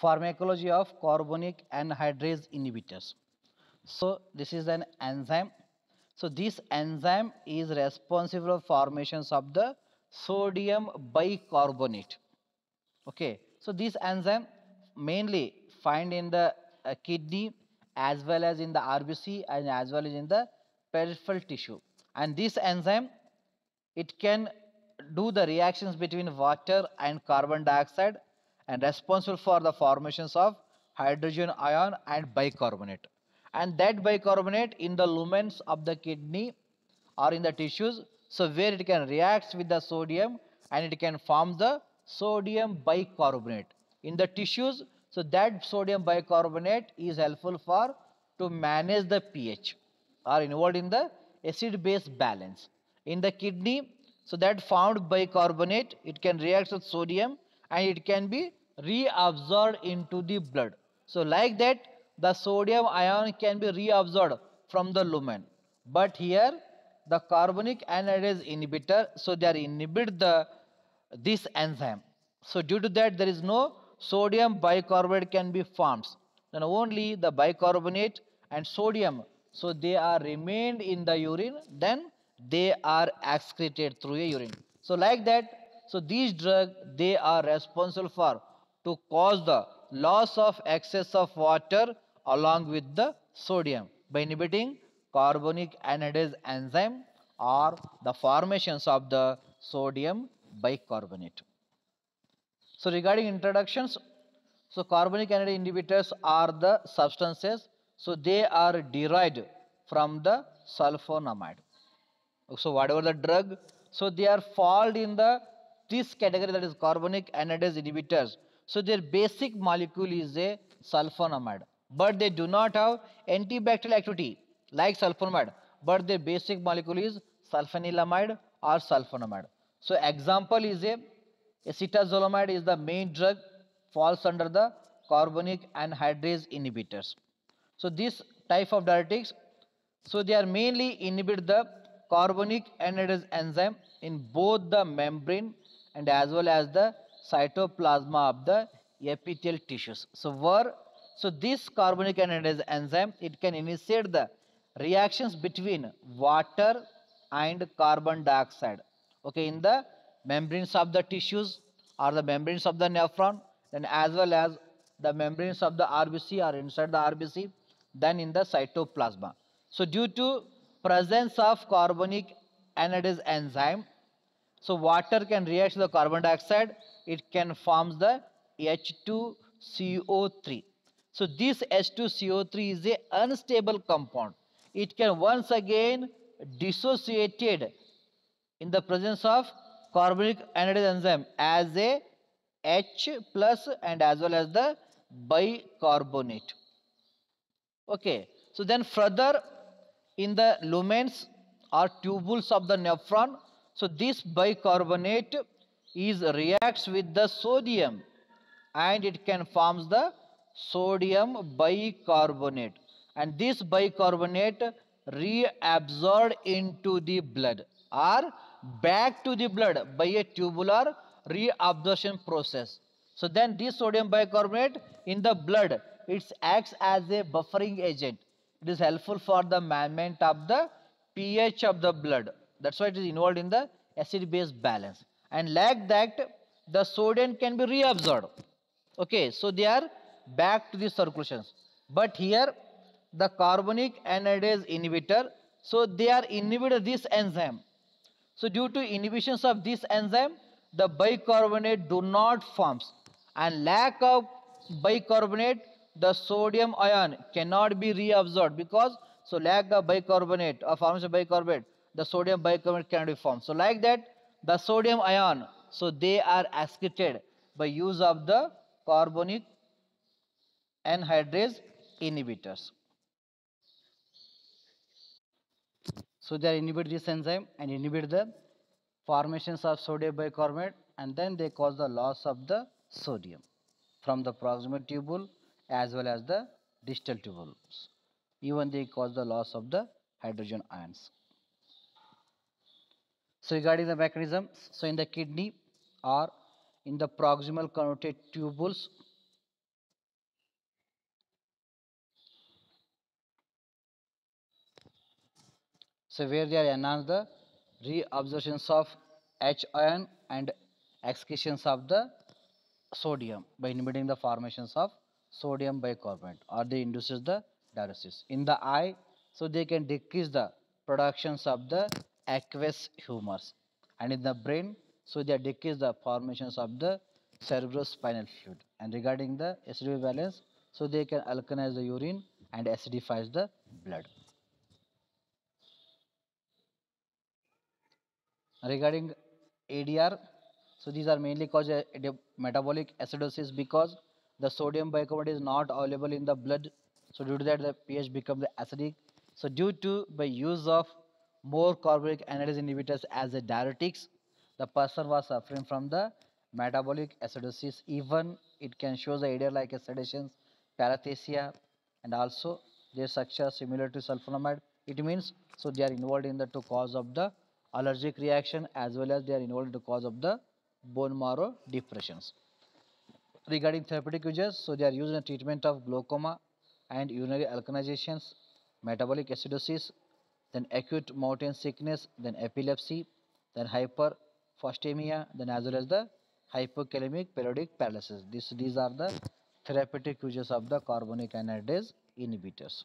Pharmacology of carbonic anhydrase inhibitors. So this is an enzyme. So this enzyme is responsible for formations of the sodium bicarbonate. Okay, so this enzyme mainly find in the kidney as well as in the RBC and as well as in the peripheral tissue. And this enzyme, it can do the reactions between water and carbon dioxide and responsible for the formations of hydrogen ion and bicarbonate. And that bicarbonate in the lumens of the kidney or in the tissues, so where it can react with the sodium and it can form the sodium bicarbonate in the tissues. So that sodium bicarbonate is helpful for to manage the pH or involved in the acid base balance in the kidney. So that found bicarbonate, it can react with sodium and it can be reabsorbed into the blood. So like that, the sodium ion can be reabsorbed from the lumen. But here the carbonic anhydrase inhibitor, so they are inhibit the this enzyme. So due to that, there is no sodium bicarbonate can be formed. Then only the bicarbonate and sodium, so they are remained in the urine, then they are excreted through a urine. So like that, so these drugs, they are responsible for to cause the loss of excess of water along with the sodium by inhibiting carbonic anhydrase enzyme or the formations of the sodium bicarbonate. So regarding introductions, so carbonic anhydrase inhibitors are the substances, so they are derived from the sulfonamide. So whatever the drug, so they are fall in the this category, that is carbonic anhydrase inhibitors. So their basic molecule is a sulfonamide, but they do not have antibacterial activity like sulfonamide, but their basic molecule is sulfanilamide or sulfonamide. So example is a acetazolamide is the main drug, falls under the carbonic anhydrase inhibitors. So this type of diuretics, so they are mainly inhibit the carbonic anhydrase enzyme in both the membrane and as well as the cytoplasma of the epithelial tissues. So this carbonic anhydrase enzyme, it can initiate the reactions between water and carbon dioxide. Okay, in the membranes of the tissues or the membranes of the nephron, then as well as the membranes of the RBC or inside the RBC, then in the cytoplasma. So due to presence of carbonic anhydrase enzyme, so water can react to the carbon dioxide, it can form the H2CO3. So this H2CO3 is a unstable compound. It can once again dissociated in the presence of carbonic anhydrase enzyme as a H plus and as well as the bicarbonate. Okay, so then further in the lumens or tubules of the nephron, so this bicarbonate is reacts with the sodium and it can forms the sodium bicarbonate, and this bicarbonate reabsorbed into the blood or back to the blood by a tubular reabsorption process. So then this sodium bicarbonate in the blood, it acts as a buffering agent. It is helpful for the management of the pH of the blood. That's why it is involved in the acid base balance. And like that, the sodium can be reabsorbed. Okay, so they are back to the circulations. But here the carbonic anhydrase inhibitor, so they are inhibitor this enzyme. So due to inhibitions of this enzyme, the bicarbonate do not forms, and lack of bicarbonate, the sodium ion cannot be reabsorbed because so lack of bicarbonate or formation of bicarbonate, the sodium bicarbonate cannot be formed. So like that, the sodium ion, so they are excreted by use of the carbonic anhydrase inhibitors. So they inhibit this enzyme and inhibit the formations of sodium bicarbonate, and then they cause the loss of the sodium from the proximal tubule as well as the distal tubules. Even they cause the loss of the hydrogen ions. So regarding the mechanism, so in the kidney or in the proximal carotid tubules, So where they are enhance the reabsorptions of H ion and excretions of the sodium by inhibiting the formations of sodium bicarbonate, or they induces the diuresis. In the eye, so they can decrease the productions of the aqueous humors, and in the brain, so they decrease the formations of the cerebrospinal fluid. And regarding the acidic balance, so they can alkalize the urine and acidifies the blood. Regarding ADR, so these are mainly caused metabolic acidosis because the sodium bicarbonate is not available in the blood. So due to that, the pH becomes acidic. So due to by use of more carbonic anhydrase inhibitors as a diuretics, the person was suffering from the metabolic acidosis. Even it can show the ADR like a sedation, paresthesia, and also their structure similar to sulfonamide. It means so they are involved in the two cause of the allergic reaction as well as they are involved in the cause of the bone marrow depressions. Regarding therapeutic uses, so they are used in the treatment of glaucoma and urinary alkalizations, metabolic acidosis, then acute mountain sickness, then epilepsy, then hyperphosphatemia, then as well as the hypokalemic periodic paralysis. These are the therapeutic uses of the carbonic anhydrase inhibitors.